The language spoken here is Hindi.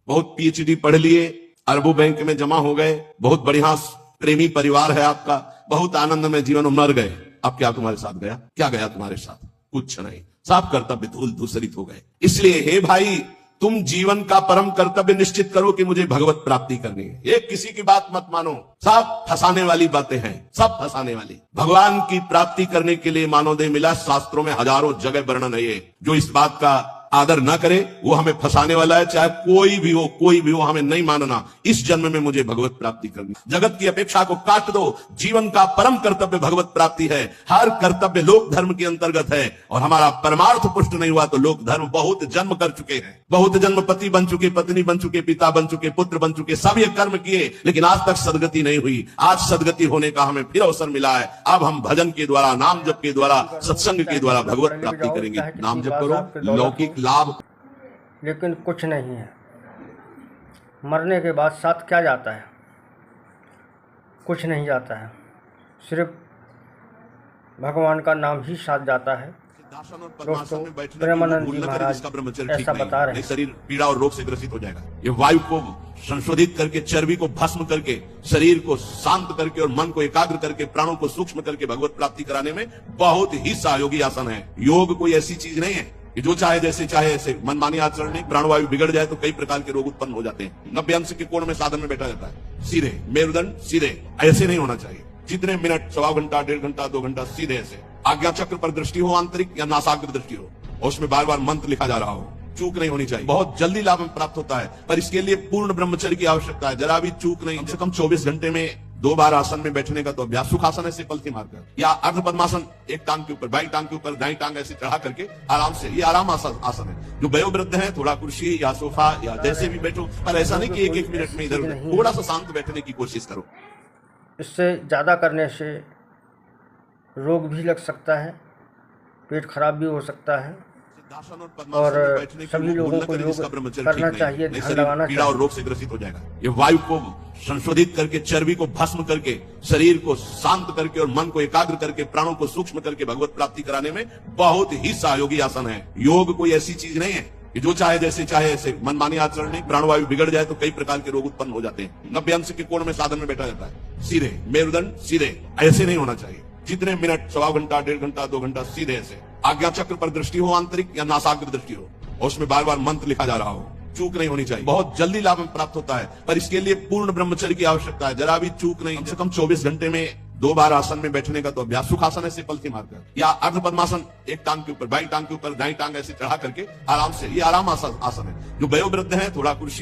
बहुत पीएचडी पढ़ लिए, अरबों बैंक में जमा हो गए, बहुत बढ़िया प्रेमी परिवार है आपका, बहुत आनंद में जीवन में मर गए। अब क्या तुम्हारे साथ गया? क्या गया तुम्हारे साथ? कुछ नहीं, सब कर्तव्य धूल धूसरित हो गए। इसलिए हे भाई, तुम जीवन का परम कर्तव्य निश्चित करो कि मुझे भगवत प्राप्ति करनी है। ये किसी की बात मत मानो, सब फंसाने वाली बातें हैं, सब फंसाने वाली। भगवान की प्राप्ति करने के लिए मानवदेह मिला, शास्त्रों में हजारों जगह वर्णन है ये। जो इस बात का आदर ना करे वो हमें फंसाने वाला है, चाहे कोई भी हो, हमें नहीं मानना। इस जन्म में मुझे भगवत प्राप्ति करनी। जगत की अपेक्षा को काट दो, जीवन का परम कर्तव्य भगवत प्राप्ति है। हर कर्तव्य लोक धर्म के अंतर्गत है, और हमारा परमार्थ पुष्ट नहीं हुआ तो लोक धर्म बहुत जन्म कर चुके हैं, बहुत जन्म पति बन चुके, पत्नी बन चुके, पिता बन चुके, पुत्र बन चुके, सब ये कर्म किए, लेकिन आज तक सदगति नहीं हुई। आज सदगति होने का हमें फिर अवसर मिला है। अब हम भजन के द्वारा, नाम जप के द्वारा, सत्संग के द्वारा भगवत प्राप्ति करेंगे। नाम जप करो, लौकिक लाभ लेकिन कुछ नहीं है। मरने के बाद साथ क्या जाता है? कुछ नहीं जाता है, सिर्फ भगवान का नाम ही साथ जाता है। दोस्तों, प्रेमानंद जी महाराज ऐसा बता रहे हैं। शरीर पीड़ा और रोग से ग्रसित हो जाएगा। ये वायु को संशोधित करके, चर्बी को भस्म करके, शरीर को शांत करके और मन को एकाग्र करके, प्राणों को सूक्ष्म करके भगवत प्राप्ति कराने में बहुत ही सहयोगी आसन है। योग कोई ऐसी चीज नहीं है कि जो चाहे जैसे चाहे ऐसे मनमानी आचरण नहीं। प्राणवायु बिगड़ जाए तो कई प्रकार के रोग उत्पन्न हो जाते हैं। 90 अंश के कोण में साधन में बैठा जाता है, सीधे मेरुदंड सीधे, ऐसे नहीं होना चाहिए। जितने मिनट, सवा घंटा, 1.5 घंटा, 2 घंटा सीधे ऐसे। आज्ञा चक्र पर दृष्टि हो, आंतरिक या नासाग्र दृष्टि हो, और उसमें बार बार मंत्र लिखा जा रहा हो, चूक नहीं होनी चाहिए। बहुत जल्दी लाभ प्राप्त होता है, पर इसके लिए पूर्ण ब्रह्मचर्य की आवश्यकता है। जरा भी चूक नहीं। कम से कम 24 घंटे में 2 बार आसन में बैठने का तो अभ्यास। सुखासन ऐसे पलथी मारकर, या अर्ध पद्मासन, एक टांग के ऊपर, बाई टांग के ऊपर दाई टांग ऐसे चढ़ा करके आराम से। ये आराम आसन है। जो वयोवृद्ध है, थोड़ा कुर्सी या सोफा या जैसे भी बैठो, पर ऐसा नहीं कि एक मिनट में इधर उधर, थोड़ा सा शांत बैठने की कोशिश करो। इससे ज्यादा करने से रोग भी लग सकता है, पेट खराब भी हो सकता है, और सभी लोगों को योग करना चाहिए, ध्यान लगाना चाहिए। और रोग से ग्रसित हो जाएगा। ये वायु को संशोधित करके, चर्बी को भस्म करके, शरीर को शांत करके और मन को एकाग्र करके, प्राणों को सूक्ष्म करके भगवत प्राप्ति कराने में बहुत ही सहयोगी आसन है। योग कोई ऐसी चीज नहीं है कि जो चाहे जैसे चाहे ऐसे। मनमानी आचरण नहीं। प्राणवायु बिगड़ जाए तो कई प्रकार के रोग उत्पन्न हो जाते हैं। 90 अंश के कोण में साधन में बैठा जाता है, सीधे मेरुदंड सीधे, ऐसे नहीं होना चाहिए। जितने मिनट, सवा घंटा, 1.5 घंटा, 2 घंटा सीधे ऐसे। आज्ञा चक्र पर दृष्टि हो, आंतरिक या नासाग्र दृष्टि हो, और उसमें बार बार मंत्र लिखा जा रहा हो, चूक नहीं होनी चाहिए। बहुत जल्दी लाभ प्राप्त होता है, पर इसके लिए पूर्ण ब्रह्मचर्य की आवश्यकता है। जरा भी चूक नहीं। कम से कम 24 घंटे में 2 बार आसन में बैठने का तो अभ्यास। सुखासन ऐसे पलथी मारकर, या अर्ध पद्मासन, एक टांग के ऊपर, बाई टांग के ऊपर दाई टांग ऐसे चढ़ा करके आराम से। ये आराम आसन है। जो वयोवृद्ध है, थोड़ा कुर्सी